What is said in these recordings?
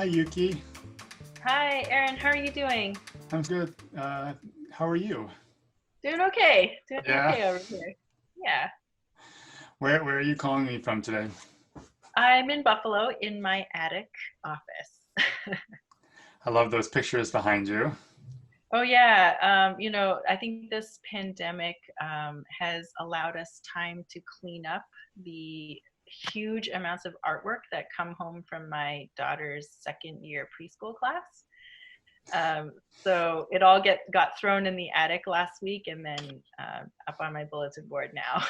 Yuki. Hi, Erin. How are you doing? I'm good. How are you? Doing okay. Doing Yeah. okay over here. Yeah. Where are you calling me from today? I'm in Buffalo in my attic office. I love those pictures behind you. Oh, yeah. I think this pandemic has allowed us time to clean up the huge amounts of artwork that come home from my daughter's second year preschool class. Um, so it all got thrown in the attic last week and then up on my bulletin board now.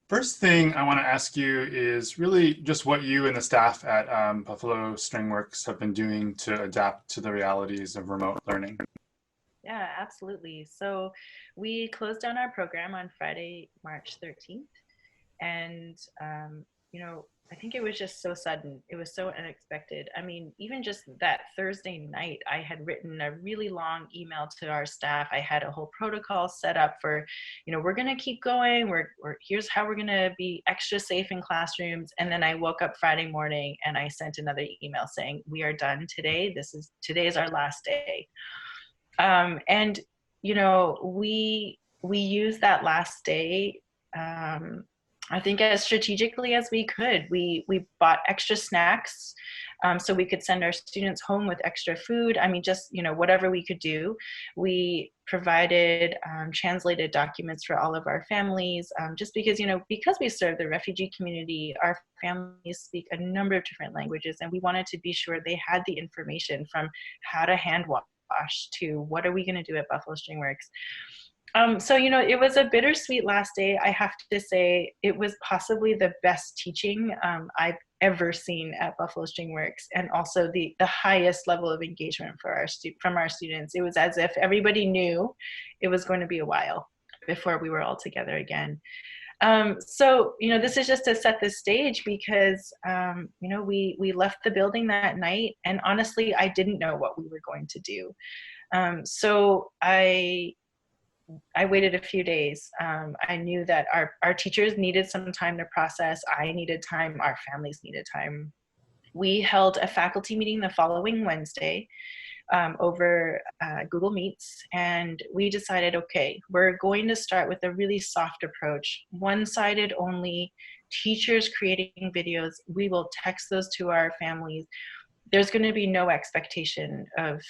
First thing I want to ask you is really just what you and the staff at Buffalo Stringworks have been doing to adapt to the realities of remote learning. Yeah, absolutely. So we closed down our program on Friday, March 13th. And, I think it was just so sudden. It was so unexpected. I mean, even just that Thursday night, I had written a really long email to our staff. I had a whole protocol set up for, we're going to keep going. Here's how we're going to be extra safe in classrooms. And then I woke up Friday morning and I sent another email saying, we are done today. Today is our last day. And we used that last day, I think, as strategically as we could. We bought extra snacks, so we could send our students home with extra food. I mean, just whatever we could do. We provided translated documents for all of our families, just because we serve the refugee community, our families speak a number of different languages, and we wanted to be sure they had the information from how to hand wash to what are we going to do at Buffalo Stringworks. It was a bittersweet last day. I have to say it was possibly the best teaching I've ever seen at Buffalo Stringworks, and also the highest level of engagement from our students. It was as if everybody knew it was going to be a while before we were all together again. This is just to set the stage because, we left the building that night, and honestly, I didn't know what we were going to do. So I waited a few days. I knew that our teachers needed some time to process. I needed time. Our families needed time. We held a faculty meeting the following Wednesday over Google Meets, and we decided, okay, we're going to start with a really soft approach, one-sided only, teachers creating videos. We will text those to our families. There's going to be no expectation of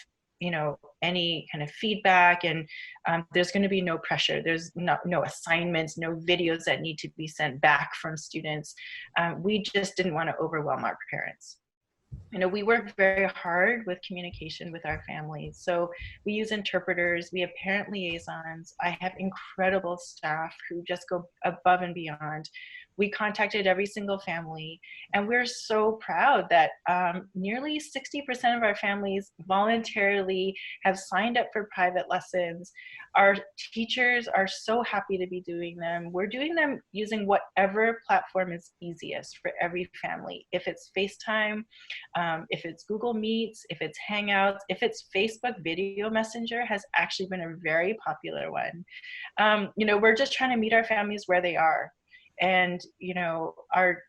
any kind of feedback, and there's going to be no pressure. There's no assignments, no videos that need to be sent back from students. We just didn't want to overwhelm our parents. We work very hard with communication with our families. So we use interpreters, we have parent liaisons. I have incredible staff who just go above and beyond. We contacted every single family, and we're so proud that nearly 60% of our families voluntarily have signed up for private lessons. Our teachers are so happy to be doing them. We're doing them using whatever platform is easiest for every family. If it's FaceTime, if it's Google Meets, if it's Hangouts, if it's Facebook Video Messenger has actually been a very popular one. We're just trying to meet our families where they are. And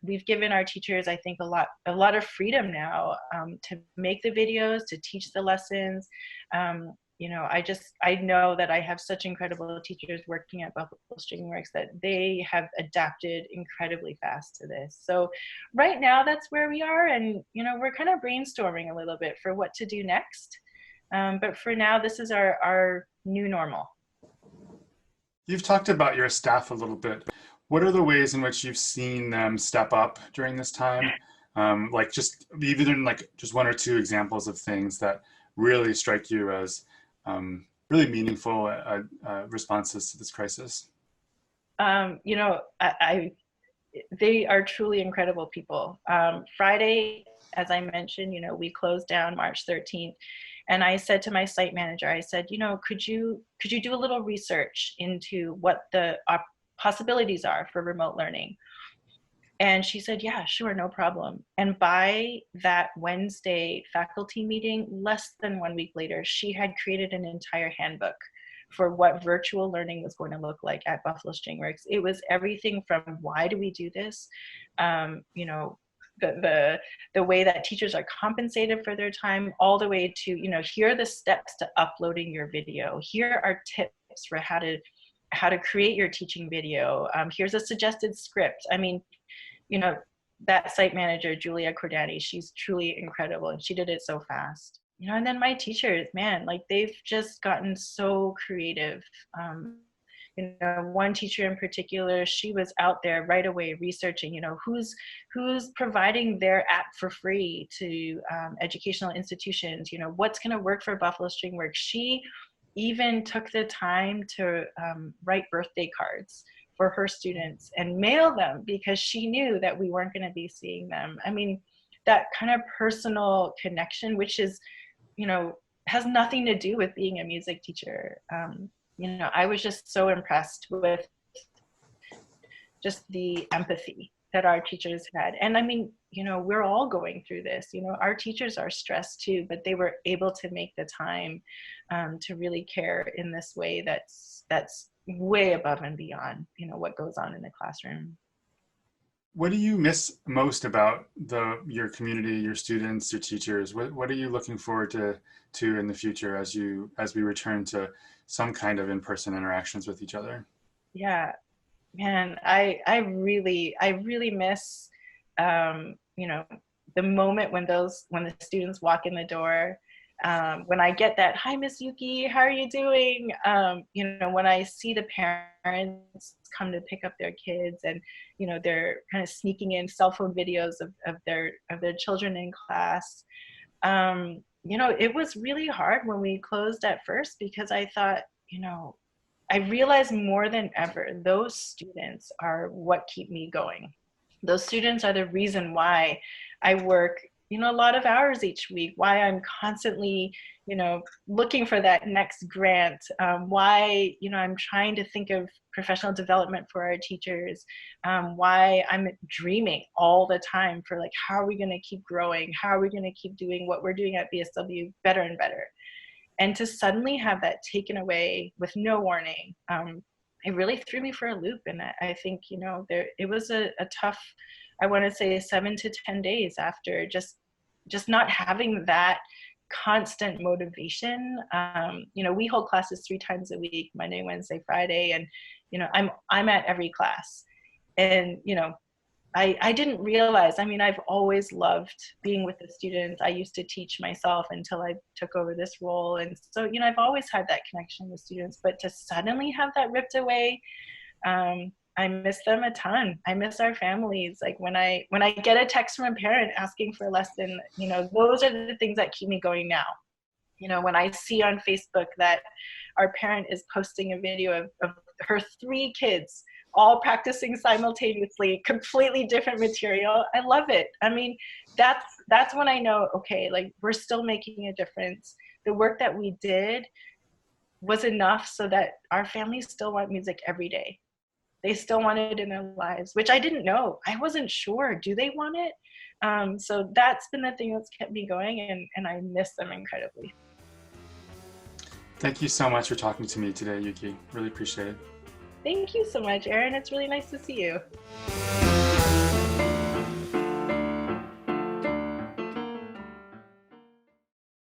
we've given our teachers, I think, a lot of freedom now to make the videos, to teach the lessons. I know that I have such incredible teachers working at Buffalo Stringworks that they have adapted incredibly fast to this. So right now that's where we are, and we're kind of brainstorming a little bit for what to do next. But for now, this is our new normal. You've talked about your staff a little bit. What are the ways in which you've seen them step up during this time? Like just even in like just one or two examples of things that really strike you as really meaningful responses to this crisis. They are truly incredible people. Friday, as I mentioned, we closed down March 13th, and I said to my site manager, I said, could you do a little research into what the possibilities are for remote learning? And she said, yeah, sure, no problem. And by that Wednesday faculty meeting, less than 1 week later, she had created an entire handbook for what virtual learning was going to look like at Buffalo Stringworks. It was everything from why do we do this, the way that teachers are compensated for their time, all the way to, here are the steps to uploading your video. Here are tips for how to create your teaching video. Here's a suggested script. I mean, that site manager, Julia Cordani, she's truly incredible, and she did it so fast. And then my teachers, man, like they've just gotten so creative. One teacher in particular, she was out there right away researching, who's providing their app for free to educational institutions, what's going to work for Buffalo String Works. She even took the time to write birthday cards for her students and mail them, because she knew that we weren't going to be seeing them. I mean, that kind of personal connection, which is, has nothing to do with being a music teacher. I was just so impressed with just the empathy that our teachers had. And I mean, we're all going through this, our teachers are stressed too, but they were able to make the time to really care in this way that's way above and beyond, what goes on in the classroom. What do you miss most about your community, your students, your teachers? What are you looking forward to in the future as we return to some kind of in-person interactions with each other? Yeah, man, I really miss, the moment when the students walk in the door. When I get that, "Hi, Miss Yuki, how are you doing?" When I see the parents come to pick up their kids, and they're kind of sneaking in cell phone videos of their children in class. It was really hard when we closed at first, because I thought, I realized more than ever, those students are what keep me going. Those students are the reason why I work a lot of hours each week, why I'm constantly, looking for that next grant, why, I'm trying to think of professional development for our teachers, why I'm dreaming all the time for, like, how are we going to keep growing? How are we going to keep doing what we're doing at BSW better and better? And to suddenly have that taken away with no warning, it really threw me for a loop. And I think, it was a tough, I want to say 7 to 10 days after just not having that constant motivation. We hold classes 3 times a week, Monday, Wednesday, Friday. And, I'm at every class. And, I didn't realize, I've always loved being with the students. I used to teach myself until I took over this role. And so, I've always had that connection with students, but to suddenly have that ripped away, I miss them a ton. I miss our families. Like when I get a text from a parent asking for a lesson, those are the things that keep me going now. When I see on Facebook that our parent is posting a video of her 3 kids all practicing simultaneously, completely different material, I love it. That's when I know, okay, like, we're still making a difference. The work that we did was enough so that our families still want music every day. They still want it in their lives, which I didn't know. I wasn't sure. Do they want it? So that's been the thing that's kept me going, and I miss them incredibly. Thank you so much for talking to me today, Yuki. Really appreciate it. Thank you so much, Aaron. It's really nice to see you.